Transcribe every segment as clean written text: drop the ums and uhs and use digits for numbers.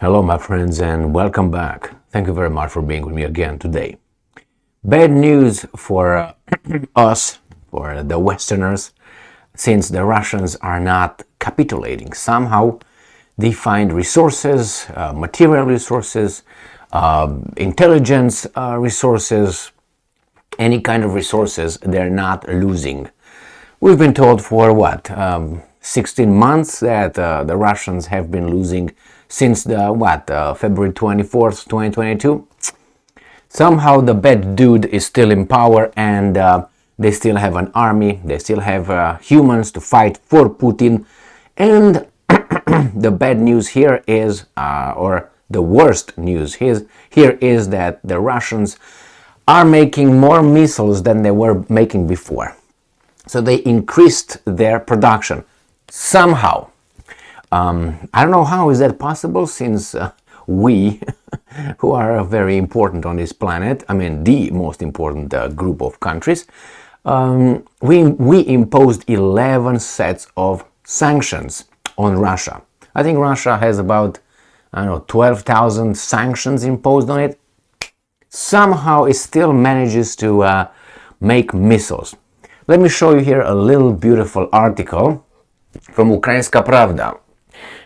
Hello, my friends, and welcome back. Thank you very much for being with me again today. Bad news for us, for the Westerners, since the Russians are not capitulating. Somehow they find resources, material resources, intelligence resources, any kind of resources they're not losing. We've been told for 16 months that the Russians have been losing since February 24th, 2022. Somehow the bad dude is still in power, and they still have an army, they still have humans to fight for Putin. And the bad news here is, or the worst news here is that the Russians are making more missiles than they were making before. So they increased their production somehow. I don't know how is that possible, since we, who are very important on this planet, I mean the most important group of countries, we imposed 11 sets of sanctions on Russia. I think Russia has about, 12,000 sanctions imposed on it. Somehow it still manages to make missiles. Let me show you here a little beautiful article from Ukrainska Pravda.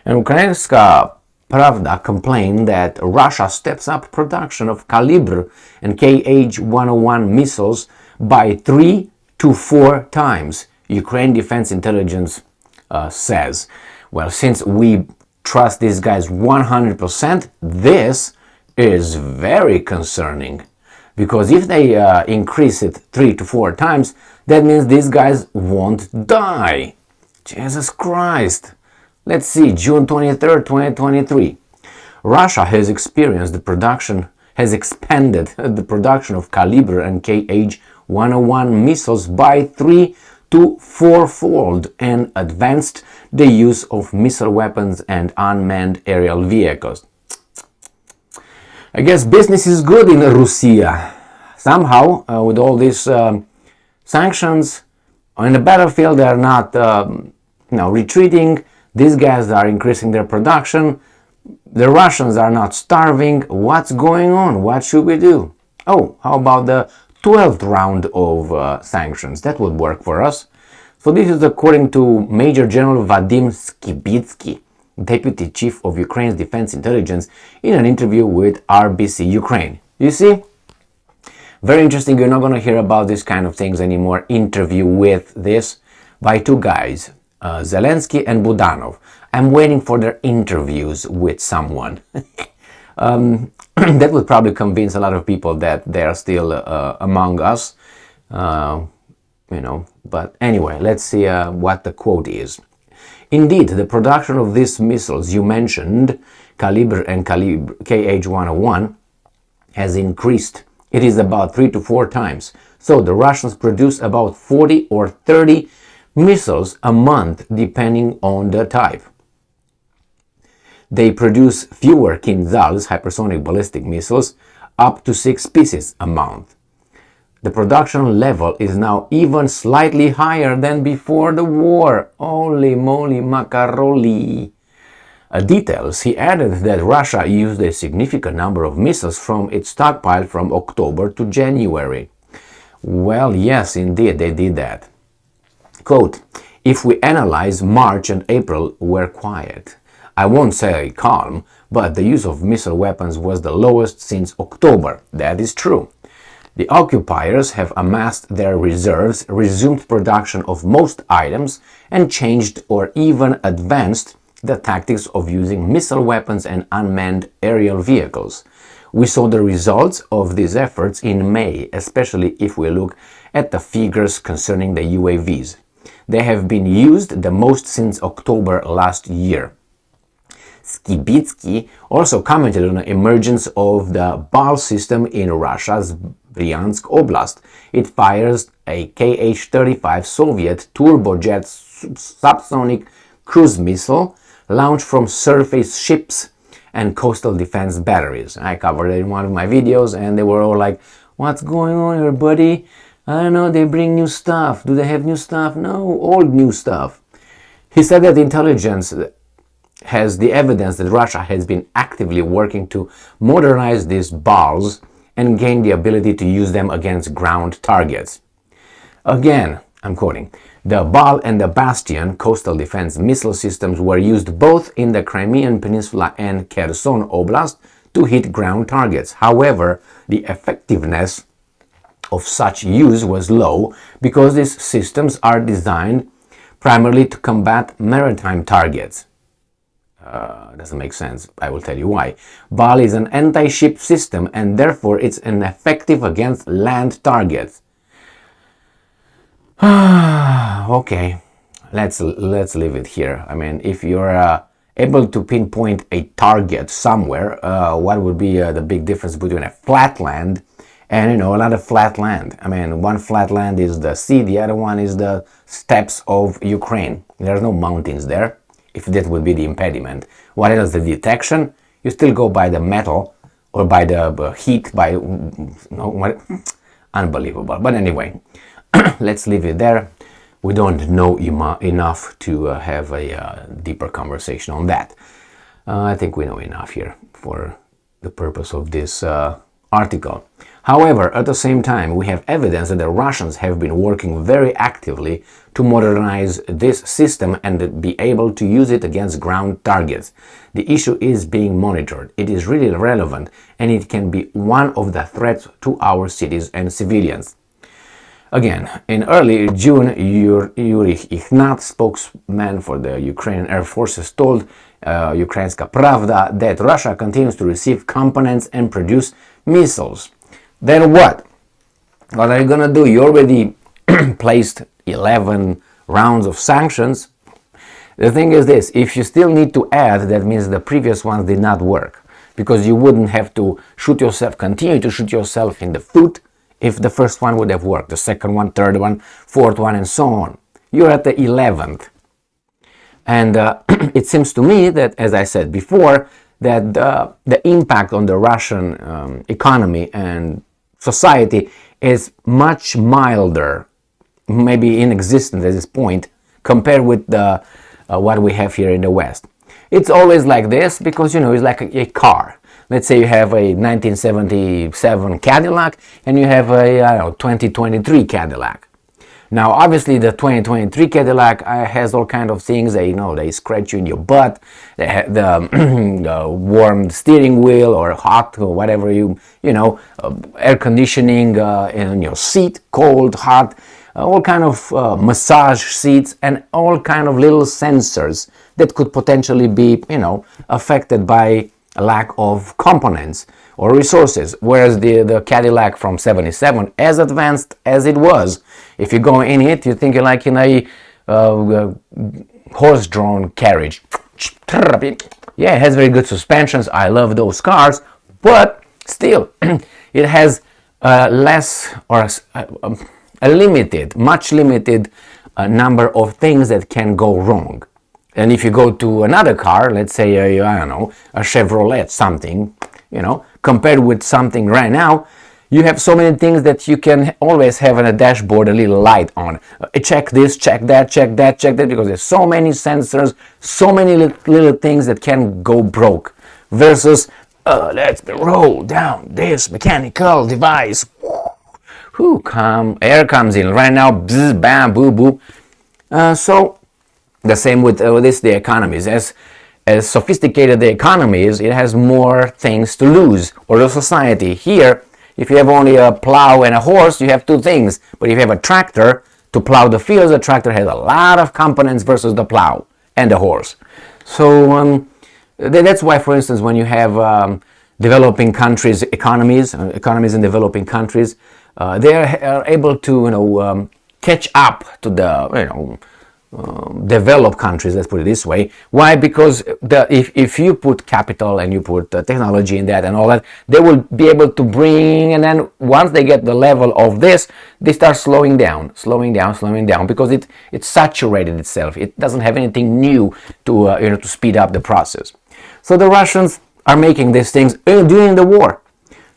And Ukrainska Pravda complained that Russia steps up production of Kalibr and Kh-101 missiles by 3 to 4 times, Ukraine Defense Intelligence says. Well, since we trust these guys 100%, this is very concerning. Because if they increase it 3 to 4 times, that means these guys won't die. Jesus Christ. Let's see, June 23rd, 2023. Russia has expanded the production of Kalibr and Kh-101 missiles by 3 to 4-fold and advanced the use of missile weapons and unmanned aerial vehicles. I guess business is good in Russia. Somehow, with all these sanctions, on the battlefield they are not retreating. These guys are increasing their production. The Russians are not starving. What's going on? What should we do? Oh, how about the 12th round of sanctions? That would work for us. So this is according to Major General Vadim Skibitsky, Deputy Chief of Ukraine's Defense Intelligence, in an interview with RBC Ukraine. You see? Very interesting. You're not going to hear about this kind of things anymore. Interview with this by two guys, Zelensky and Budanov. I'm waiting for their interviews with someone. That would probably convince a lot of people that they are still among us. But anyway, let's see what the quote is. Indeed, the production of these missiles you mentioned, Kalibr and Kh-101, has increased. It is about 3 to 4 times. So the Russians produce about 40 or 30 missiles a month, depending on the type. They produce fewer Kinzhals, hypersonic ballistic missiles, up to 6 pieces a month. The production level is now even slightly higher than before the war. Holy moly macaroni! Details, he added that Russia used a significant number of missiles from its stockpile from October to January. Well, yes, indeed, they did that. Quote, if we analyze, March and April were quiet. I won't say calm, but the use of missile weapons was the lowest since October. That is true. The occupiers have amassed their reserves, resumed production of most items, and changed or even advanced the tactics of using missile weapons and unmanned aerial vehicles. We saw the results of these efforts in May, especially if we look at the figures concerning the UAVs. They have been used the most since October last year. Skibitsky also commented on the emergence of the BAL system in Russia's Bryansk Oblast. It fires a Kh-35 Soviet turbojet subsonic cruise missile launched from surface ships and coastal defense batteries. I covered it in one of my videos, and they were all like, what's going on here, buddy? I don't know, they bring new stuff. Do they have new stuff? No, old new stuff. He said that intelligence has the evidence that Russia has been actively working to modernize these balls and gain the ability to use them against ground targets. Again, I'm quoting, the Bal and the Bastion coastal defense missile systems were used both in the Crimean Peninsula and Kherson Oblast to hit ground targets. However, the effectiveness of such use was low because these systems are designed primarily to combat maritime targets. Doesn't make sense. I will tell you why. BAL is an anti-ship system and therefore it's ineffective against land targets. Okay, let's leave it here. I mean, if you're able to pinpoint a target somewhere, what would be the big difference between a flat land and a lot of flat land? I mean, one flat land is the sea, the other one is the steppes of Ukraine. There's no mountains there, if that would be the impediment. What else? The detection? You still go by the metal or by the heat, by unbelievable. But anyway, let's leave it there. We don't know enough to have a deeper conversation on that. I think we know enough here for the purpose of this article. However, at the same time, we have evidence that the Russians have been working very actively to modernize this system and be able to use it against ground targets. The issue is being monitored. It is really relevant and it can be one of the threats to our cities and civilians. Again, in early June, Yuri Ignat, spokesman for the Ukrainian Air Forces, told Ukrainska Pravda that Russia continues to receive components and produce missiles. Then what? What are you gonna do? You already placed 11 rounds of sanctions. The thing is this, if you still need to add, that means the previous ones did not work, because you wouldn't have to continue to shoot yourself in the foot if the first one would have worked, the second one, third one, fourth one, and so on. You're at the 11th. And it seems to me that, as I said before, that the impact on the Russian economy and society is much milder, maybe inexistent at this point, compared with the what we have here in the West. It's always like this because, it's like a car. Let's say you have a 1977 Cadillac and you have a 2023 Cadillac. Now, obviously, the 2023 Cadillac has all kind of things. They scratch you in your butt. They have the warm steering wheel or hot or whatever air conditioning in your seat, cold, hot, all kind of massage seats and all kind of little sensors that could potentially be, affected by a lack of components or resources, whereas the Cadillac from 77, as advanced as it was, if you go in it, you think you're like in a horse-drawn carriage. Yeah, it has very good suspensions. I love those cars, but still, it has less or a much limited number of things that can go wrong. And if you go to another car, let's say, a Chevrolet something, compared with something right now, you have so many things that you can always have on a dashboard a little light on. Check this, check that, because there's so many sensors, so many little things that can go broke. Versus, let's roll down this mechanical device. Air comes in right now, bzz, bam, boo, boo. So, the same with the economies. As sophisticated the economy is, it has more things to lose, or the society. Here, if you have only a plow and a horse, you have two things. But if you have a tractor to plow the fields, the tractor has a lot of components versus the plow and the horse. So that's why, for instance, when you have developing countries, economies in developing countries, they are able to catch up to the developed countries, let's put it this way. Why? Because if you put capital and you put technology in that and all that, they will be able to bring, and then once they get the level of this, they start slowing down, because it's saturated itself. It doesn't have anything new to speed up the process. So the Russians are making these things during the war.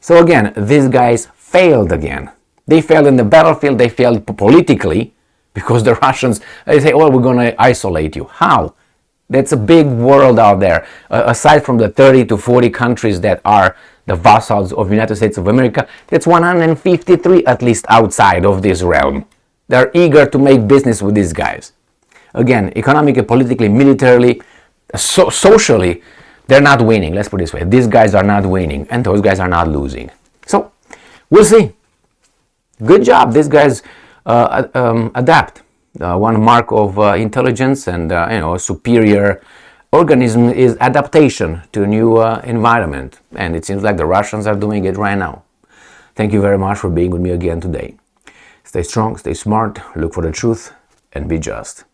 So again, these guys failed again. They failed in the battlefield, they failed politically, because the Russians, they say, we're going to isolate you. How? That's a big world out there. Aside from the 30 to 40 countries that are the vassals of the United States of America, that's 153 at least outside of this realm. They're eager to make business with these guys. Again, economically, politically, militarily, socially, they're not winning. Let's put it this way. These guys are not winning, and those guys are not losing. So, we'll see. Good job. These guys adapt. One mark of intelligence and superior organism is adaptation to a new environment. And it seems like the Russians are doing it right now. Thank you very much for being with me again today. Stay strong, stay smart, look for the truth, and be just.